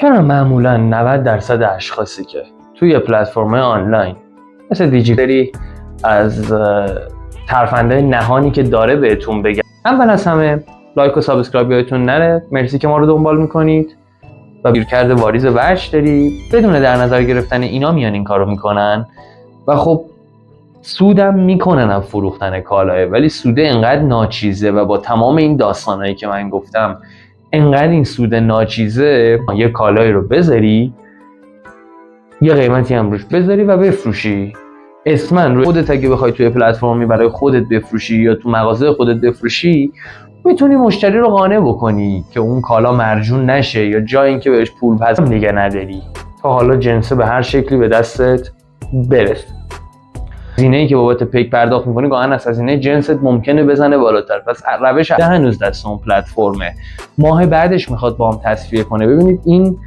چرا معمولا 90% اشخاصی که توی پلتفرم آنلاین مثل دیجیتالی از ترفندهای نهانی که داره بهتون بگم، اول از همه لایک و سابسکرایب یادتون نره. مرسی که ما رو دنبال میکنید و بیرکرد واریز وجه داری. بدون در نظر گرفتن اینا میان این کارو میکنن و خب سودم میکنن از فروختن کالاه، ولی سوده انقدر ناچیزه و با تمام این داستانایی که من گفتم انقدر این سود ناچیزه یه کالایی رو بذاری یه قیمتی هم روش بذاری و بفروشی. اسماً روی خودت اگه بخوای توی پلتفرمی برای خودت بفروشی یا تو مغازه خودت بفروشی میتونی مشتری رو قانع بکنی که اون کالا مرجون نشه یا جای این که بهش پول پس دیگه نداری تا حالا جنسه به هر شکلی به دستت برسه. هزینه‌ای که بابت پیک پرداخت می‌کنی گاهن از هزینه جنست ممکنه بزنه بالاتر. پس روش هنوز دست اون پلتفرمه، ماه بعدش میخواد با هم تصفیه کنه. ببینید این